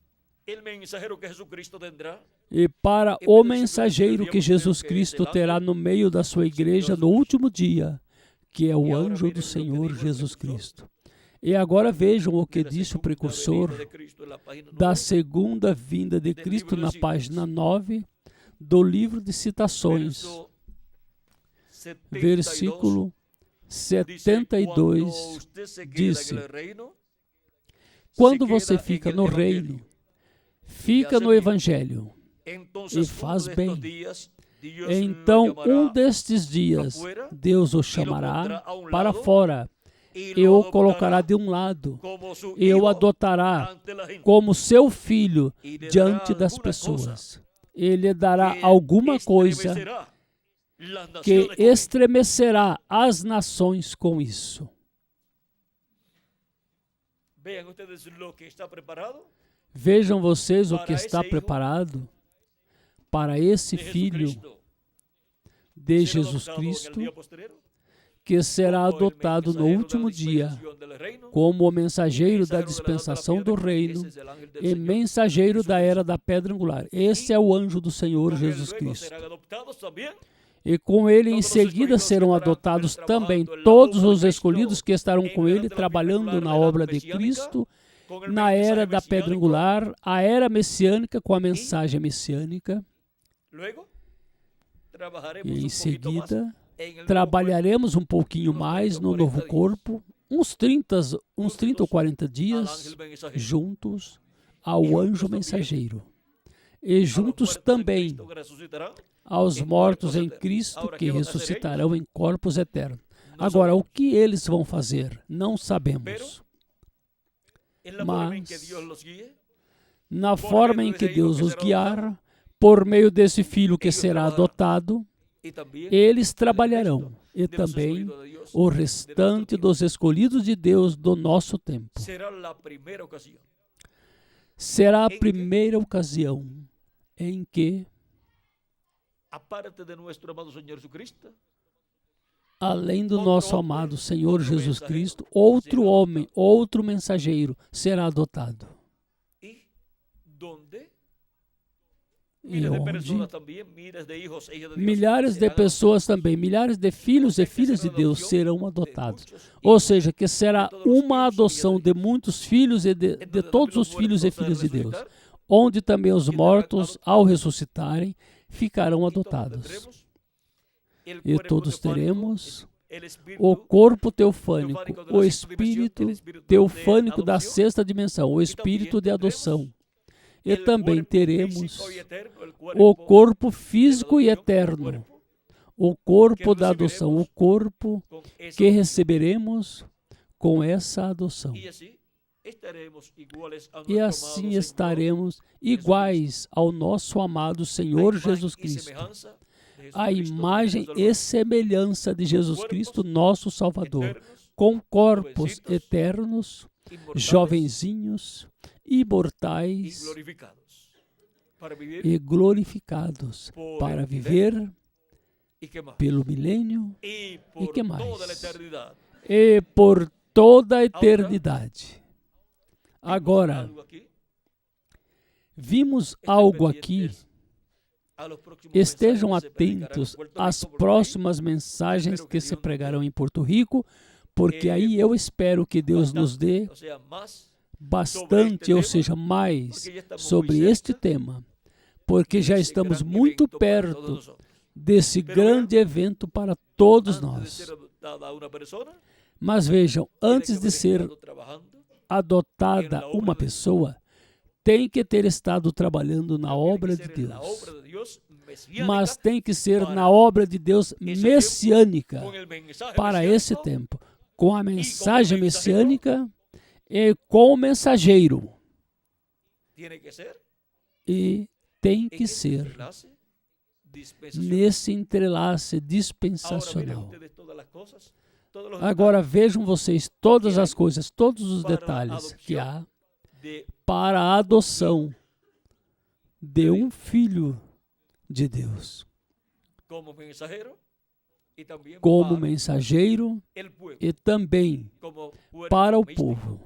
Speaker 1: e para o mensageiro que Jesus Cristo terá no meio da sua igreja no último dia, que é o anjo do Senhor Jesus Cristo. E agora vejam o que disse o precursor da segunda vinda de Cristo na página 9 do livro de Citações, versículo 72, disse: quando você fica no reino, fica no Evangelho e faz bem. Então, um destes dias, Deus o chamará para fora e o colocará de um lado e o adotará como seu filho diante das pessoas. Ele dará alguma coisa que estremecerá as nações com isso. Vejam vocês o que está preparado para esse filho de Jesus Cristo, que será adotado no último dia como o mensageiro da dispensação do reino e mensageiro da era da pedra angular. Esse é o anjo do Senhor Jesus Cristo. E com ele em seguida serão adotados também todos os escolhidos que estarão com ele trabalhando na obra de Cristo, na era da pedra angular, a era messiânica com a mensagem messiânica. E em seguida trabalharemos um pouquinho mais no novo corpo, uns 30 ou 40 dias juntos ao anjo mensageiro. E juntos também aos mortos em Cristo que ressuscitarão em corpos eternos. Agora, o que eles vão fazer? Não sabemos. Mas, na forma em que Deus os guiar, por meio desse filho que será adotado, eles trabalharão, e também o restante dos escolhidos de Deus do nosso tempo. Será a primeira ocasião em que, além do nosso amado Senhor Jesus Cristo, outro homem, outro mensageiro será adotado. E onde milhares de pessoas também, milhares de filhos e filhas de Deus serão adotados. Ou seja, que será uma adoção de muitos filhos e de todos os filhos e filhas de Deus, onde também os mortos, ao ressuscitarem, ficarão adotados. E todos teremos o corpo teofânico, o espírito teofânico da sexta dimensão, o espírito de adoção. E também teremos o corpo físico e eterno, o corpo da adoção, o corpo que receberemos com essa adoção. E assim estaremos iguais ao nosso amado Senhor Jesus Cristo, a imagem e semelhança de Jesus Cristo, nosso Salvador, com corpos eternos, jovenzinhos, imortais e glorificados para viver pelo milênio e que mais? E por toda a eternidade. Agora, vimos algo aqui. Estejam atentos às próximas mensagens que se pregarão em Porto Rico, porque aí eu espero que Deus nos dê bastante, ou seja, mais sobre este tema, porque já estamos muito perto desse grande evento para todos nós. Mas vejam, antes de ser adotada uma pessoa, tem que ter estado trabalhando na obra de Deus. Mas tem que ser na obra de Deus messiânica para esse tempo, com a mensagem messiânica e com o mensageiro. E tem que ser nesse entrelace dispensacional. Agora vejam vocês todas as coisas, todos os detalhes que há para a adoção de um filho de Deus. Como mensageiro e também para o povo,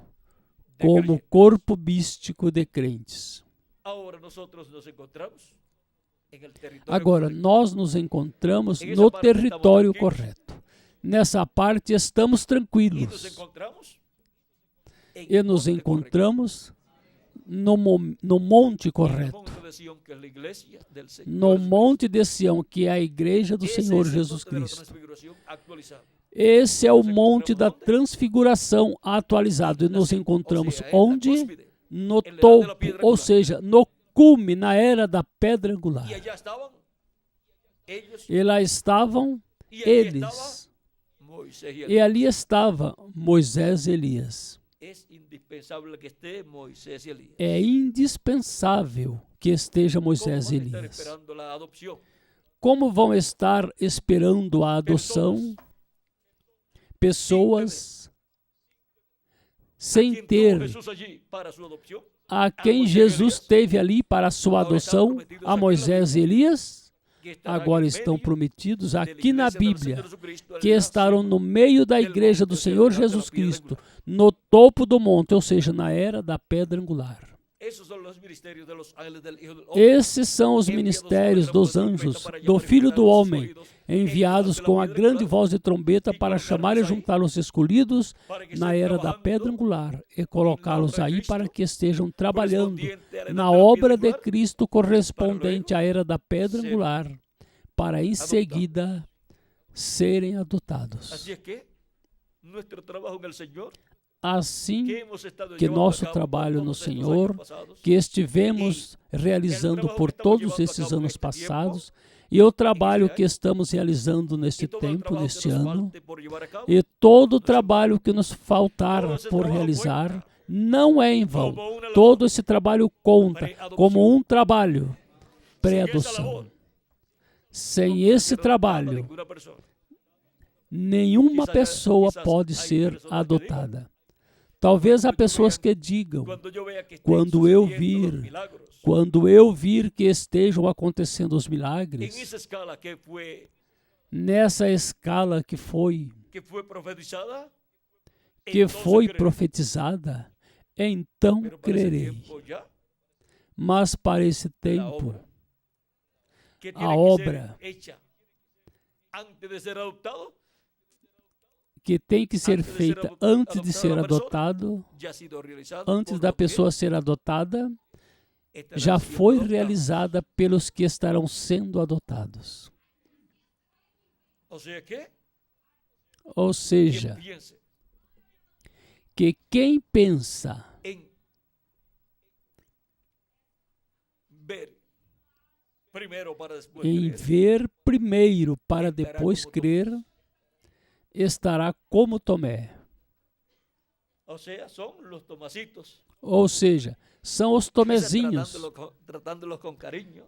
Speaker 1: como corpo místico de crentes. Agora, nós nos encontramos no território correto. Nessa parte estamos tranquilos. E nos encontramos no monte correto. No monte de Sião, que é a igreja do Senhor Jesus Cristo. Esse é o monte da transfiguração atualizado. E nos encontramos onde? No topo, ou seja, no cume, na era da pedra angular. E lá estavam eles. E ali estava Moisés e Elias. É indispensável que esteja Moisés e Elias. Como vão estar esperando a adoção pessoas sem ter a quem Jesus teve ali para a sua adoção, a Moisés e Elias? Agora estão prometidos aqui na Bíblia, que estarão no meio da igreja do Senhor Jesus Cristo, no topo do monte, ou seja, na era da pedra angular. Esses são os ministérios dos anjos, do Filho do Homem, enviados com a grande voz de trombeta para chamar e juntar os escolhidos na era da pedra angular e colocá-los aí para que estejam trabalhando na obra de Cristo correspondente à era da pedra angular, para em seguida serem adotados. assim que nosso trabalho no Senhor, que estivemos realizando por todos esses anos passados, e o trabalho que estamos realizando neste tempo, neste ano, e todo o trabalho que nos faltar por realizar, não é em vão. Todo esse trabalho conta como um trabalho pré-adoção. Sem esse trabalho, nenhuma pessoa pode ser adotada. Talvez há pessoas que digam, quando eu vir que estejam acontecendo os milagres, nessa escala que foi profetizada, então crerei. Mas para esse tempo, a obra que tem que ser feita antes de ser adotado, antes da pessoa ser adotada, já foi realizada pelos que estarão sendo adotados. Ou seja, que quem pensa em ver primeiro para depois crer, estará como Tomé. Ou seja, são os tomezinhos.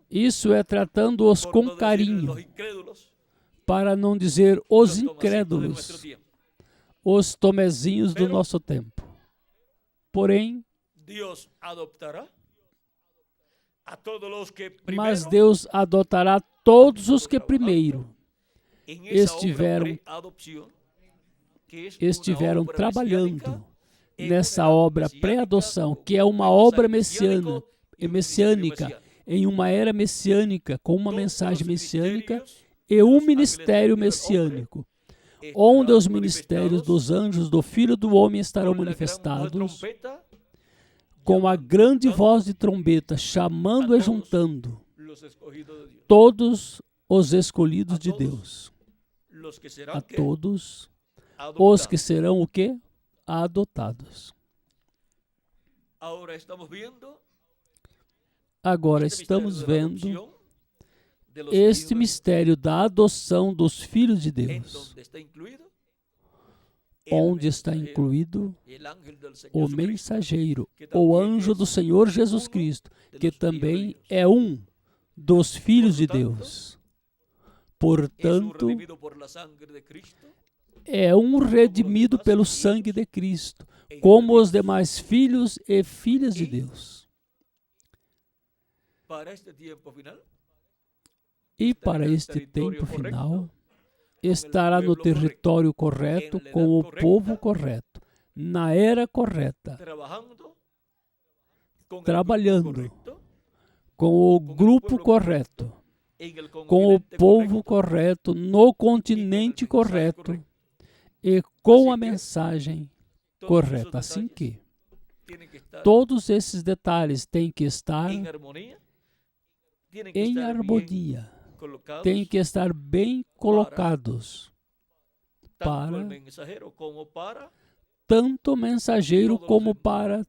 Speaker 1: Isso é tratando-os com carinho, para não dizer os incrédulos, os tomezinhos do nosso tempo. Porém, mas Deus adotará todos os que primeiro estiveram trabalhando nessa obra pré-adoção, que é uma obra messiânica, em uma era messiânica, com uma mensagem messiânica e um ministério messiânico, onde os ministérios dos anjos do Filho do Homem estarão manifestados, com a grande voz de trombeta, chamando e juntando todos os escolhidos de Deus, a todos os que serão o quê? Adotados. Agora estamos vendo este mistério da adoção dos filhos de Deus, onde está incluído o mensageiro, o anjo do Senhor Jesus Cristo, que também é um dos filhos de Deus. Portanto, é um redimido pelo sangue de Cristo, como os demais filhos e filhas de Deus. E para este tempo final, estará no território correto, com o povo correto, na era correta, trabalhando com o grupo correto, com o povo correto, no continente correto e com a mensagem correta. Assim que todos esses detalhes têm que estar em harmonia, têm que estar bem colocados para tanto o mensageiro como para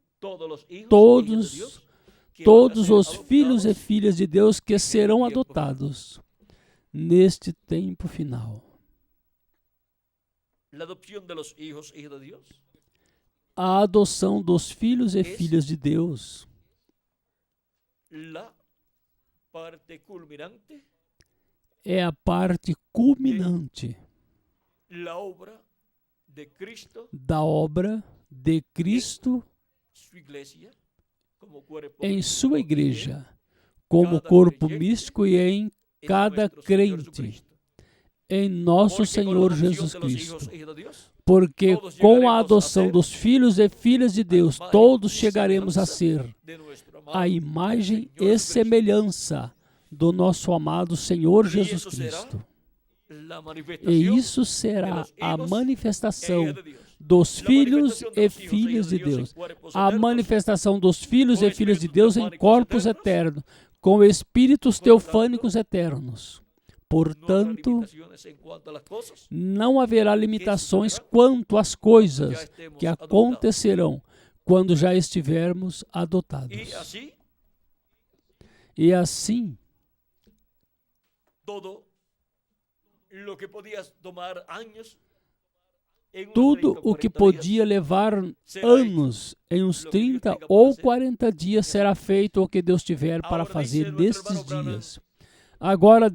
Speaker 1: todos os filhos e filhas de Deus que serão adotados neste tempo final. A adoção dos filhos e filhas de Deus é a parte culminante da obra de Cristo em sua igreja, como corpo místico e em cada crente, em nosso Senhor Jesus Cristo. Porque com a adoção dos filhos e filhas de Deus, todos chegaremos a ser a imagem e semelhança do nosso amado Senhor Jesus Cristo. E isso será a manifestação dos filhos e filhas de Deus. A manifestação dos filhos e filhas de Deus em corpos eternos, com espíritos teofânicos eternos. Portanto, não haverá limitações quanto às coisas que acontecerão quando já estivermos adotados. E assim, tudo o que podia levar anos em uns 30 ou 40 dias será feito o que Deus tiver para fazer nestes dias. Agora,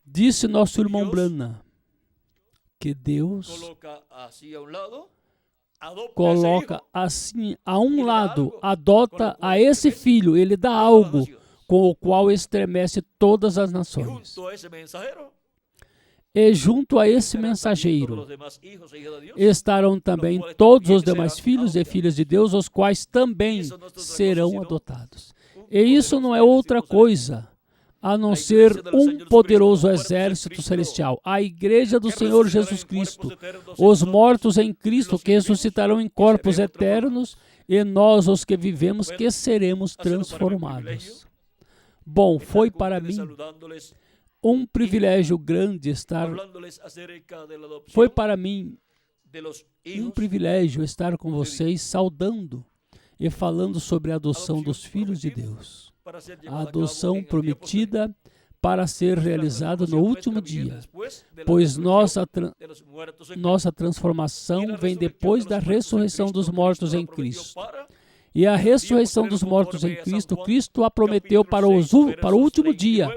Speaker 1: disse nosso irmão Branham que Deus coloca assim a um lado, adota a esse filho, ele dá algo com o qual estremece todas as nações. E junto a esse mensageiro estarão também todos os demais filhos e filhas de Deus, os quais também serão adotados. E isso não é outra coisa a não ser um poderoso exército celestial, a igreja do Senhor Jesus Cristo, os mortos em Cristo que ressuscitarão em corpos eternos, e nós, os que vivemos, que seremos transformados. Bom, foi para mim um privilégio grande estar com vocês, saudando e falando sobre a adoção dos filhos de Deus. A adoção prometida para ser realizada no último dia, pois nossa transformação vem depois da ressurreição dos mortos em Cristo. E a ressurreição dos mortos em Cristo, Cristo a prometeu para o último dia,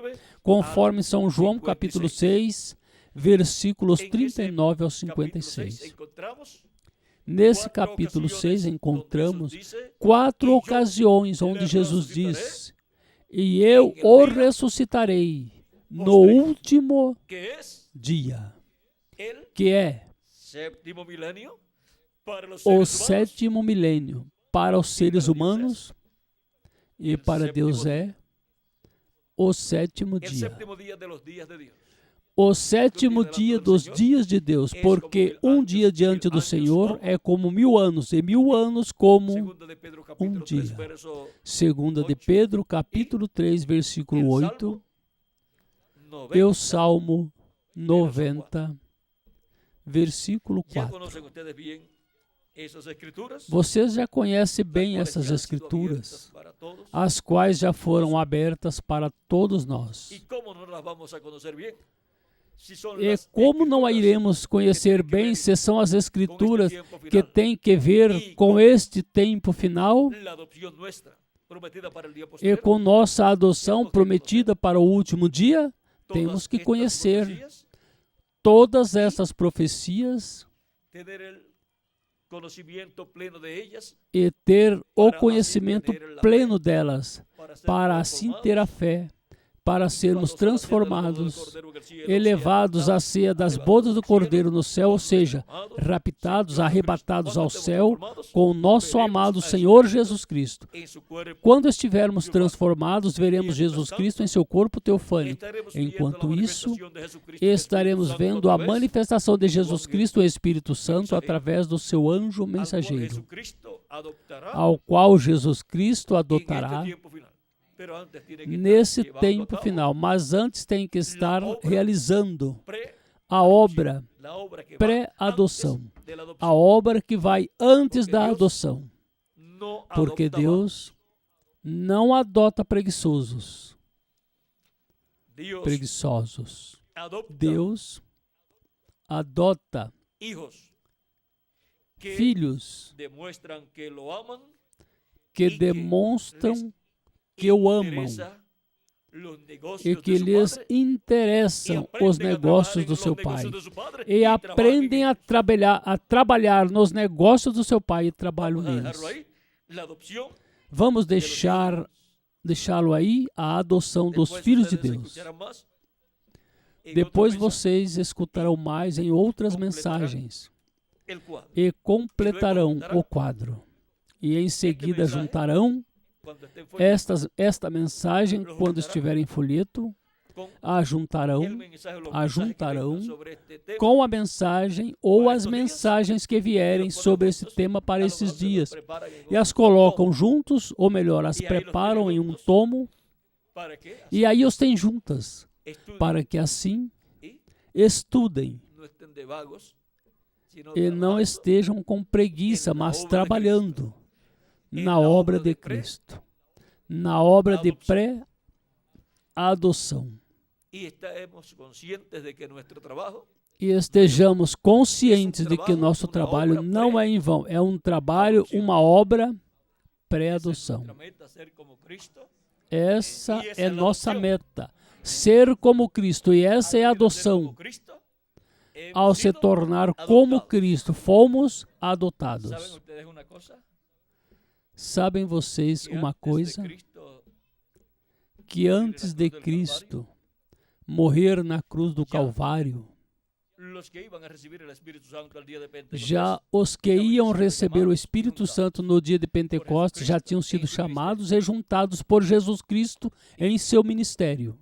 Speaker 1: conforme São João capítulo 6, versículos 39 ao 56. Nesse capítulo 6 encontramos 4 ocasiões onde Jesus diz: "E eu o ressuscitarei no último dia", que é o 7º milênio para os seres humanos, e para Deus é o 7º dia. O 7º dia dos dias de Deus, porque um dia diante do Senhor é como 1000 anos, e 1000 anos como um dia. 2 de Pedro, capítulo 3, versículo 8, e o Salmo 90, versículo 4. Vocês já conhecem bem essas escrituras, as quais já foram abertas para todos nós. E como não a iremos conhecer bem se são as escrituras que têm que ver com este tempo final e com nossa adoção prometida para o último dia? Temos que conhecer todas essas profecias e ter o conhecimento pleno delas, para assim ter a fé, para sermos transformados, elevados à ceia das bodas do Cordeiro no céu, ou seja, raptados, arrebatados ao céu com o nosso amado Senhor Jesus Cristo. Quando estivermos transformados, veremos Jesus Cristo em seu corpo teofânico. Enquanto isso, estaremos vendo a manifestação de Jesus Cristo, o Espírito Santo, através do seu anjo mensageiro, ao qual Jesus Cristo adotará nesse tempo final, mas antes tem que estar realizando a obra pré-adoção, a obra que vai antes da adoção, porque Deus não adota preguiçosos. Deus adota filhos que demonstram que o amam e que lhes interessam os negócios do seu pai e aprendem a trabalhar nos negócios do seu pai e trabalham neles. Vamos deixá-lo aí, a adoção dos filhos de Deus. Depois vocês escutarão mais em outras mensagens e completarão o quadro. E em seguida juntarão esta mensagem, quando estiver em folheto, ajuntarão com a mensagem ou as mensagens que vierem sobre esse tema para esses dias, e as colocam juntos, ou melhor, as preparam em um tomo, e aí os têm juntas, para que assim estudem e não estejam com preguiça, mas trabalhando na obra de Cristo, na obra de pré-adoção. E estejamos conscientes de que nosso trabalho não é em vão, é um trabalho, uma obra pré-adoção. Essa é nossa meta, ser como Cristo, e essa é a adoção. Ao se tornar como Cristo, fomos adotados. Sabem vocês uma coisa? Que antes de Cristo morrer na cruz do Calvário, já os que iam receber o Espírito Santo no dia de Pentecostes já tinham sido chamados e juntados por Jesus Cristo em seu ministério.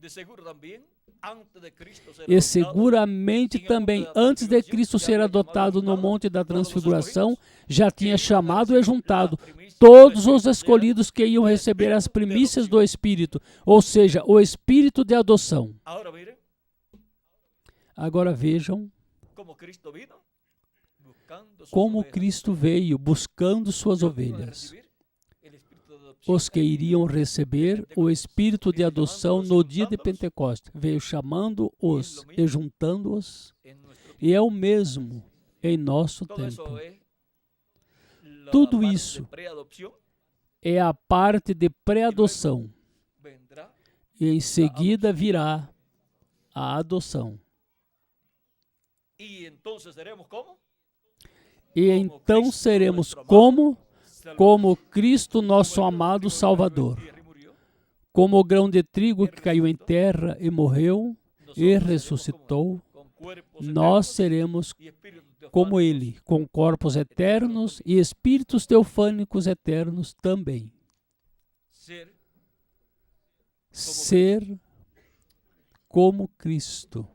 Speaker 1: E seguramente também, antes de Cristo ser adotado no Monte da Transfiguração, já tinha chamado e juntado todos os escolhidos que iam receber as primícias do Espírito, ou seja, o Espírito de adoção. Agora vejam como Cristo veio buscando suas ovelhas. Os que iriam receber o Espírito de adoção no dia de Pentecostes. Veio chamando-os e juntando-os. E é o mesmo em nosso tempo. Tudo isso é a parte de pré-adoção. E em seguida virá a adoção. E então seremos como Cristo, nosso amado Salvador. Como o grão de trigo que caiu em terra e morreu e ressuscitou, nós seremos como Ele, com corpos eternos e espíritos teofânicos eternos também. Ser como Cristo.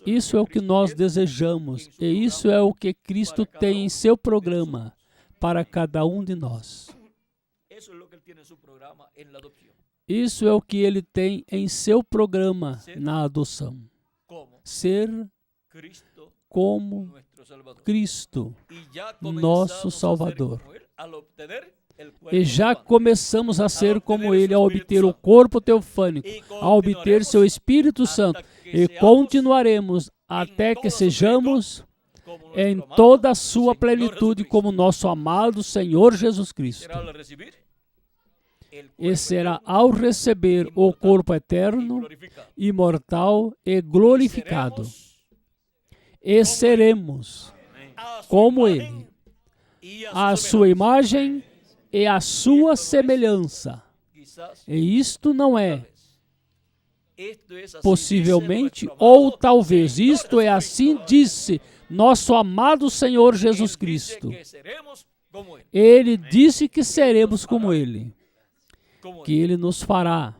Speaker 1: Isso é o que nós desejamos, e isso é o que Cristo tem em seu programa para cada um de nós. Isso é o que Ele tem em seu programa na adoção. Ser como Cristo, nosso Salvador. E já começamos a ser como Ele, a obter o corpo teofânico, a obter seu Espírito Santo, e continuaremos até que sejamos em toda a sua plenitude como nosso amado Senhor Jesus Cristo. E será ao receber o corpo eterno, imortal e glorificado. E seremos como Ele, a sua imagem e a sua semelhança. E isto não é possivelmente, ou talvez, isto é assim disse nosso amado Senhor Jesus Cristo. Ele disse que seremos como Ele, que Ele nos fará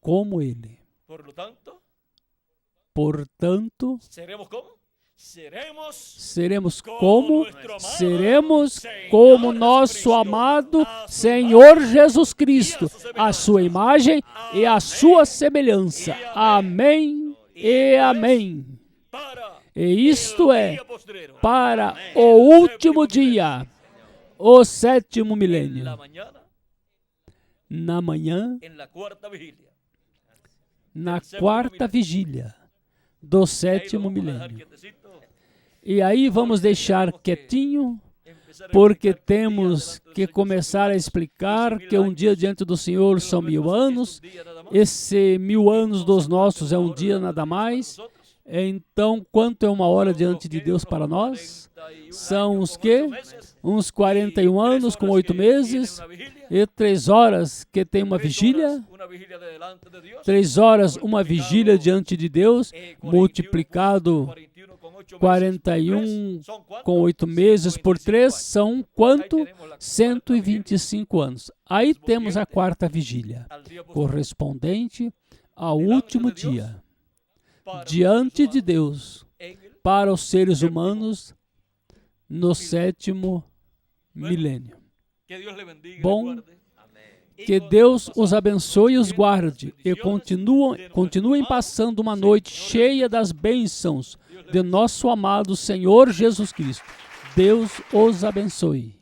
Speaker 1: como Ele. Portanto, seremos como nosso amado Senhor Jesus Cristo, a sua imagem e a sua semelhança. Amém e amém. E isto é para o último dia, o sétimo milênio. Na manhã, na quarta vigília do sétimo milênio. E aí vamos deixar quietinho, porque temos que começar a explicar que um dia diante do Senhor são 1000 anos, esse 1000 anos dos nossos é um dia nada mais. Então, quanto é uma hora diante de Deus para nós? São os quê? Uns 41 anos com 8 meses e 3 horas que tem uma vigília. 3 horas, uma vigília diante de Deus, multiplicado 41 com 8 meses por 3, são quanto? 125 anos. Aí temos a quarta vigília, correspondente ao último dia, diante de Deus, para os seres humanos, no sétimo milênio. Bom, Que Deus os abençoe e os guarde e continuem passando uma noite cheia das bênçãos de nosso amado Senhor Jesus Cristo. Deus os abençoe.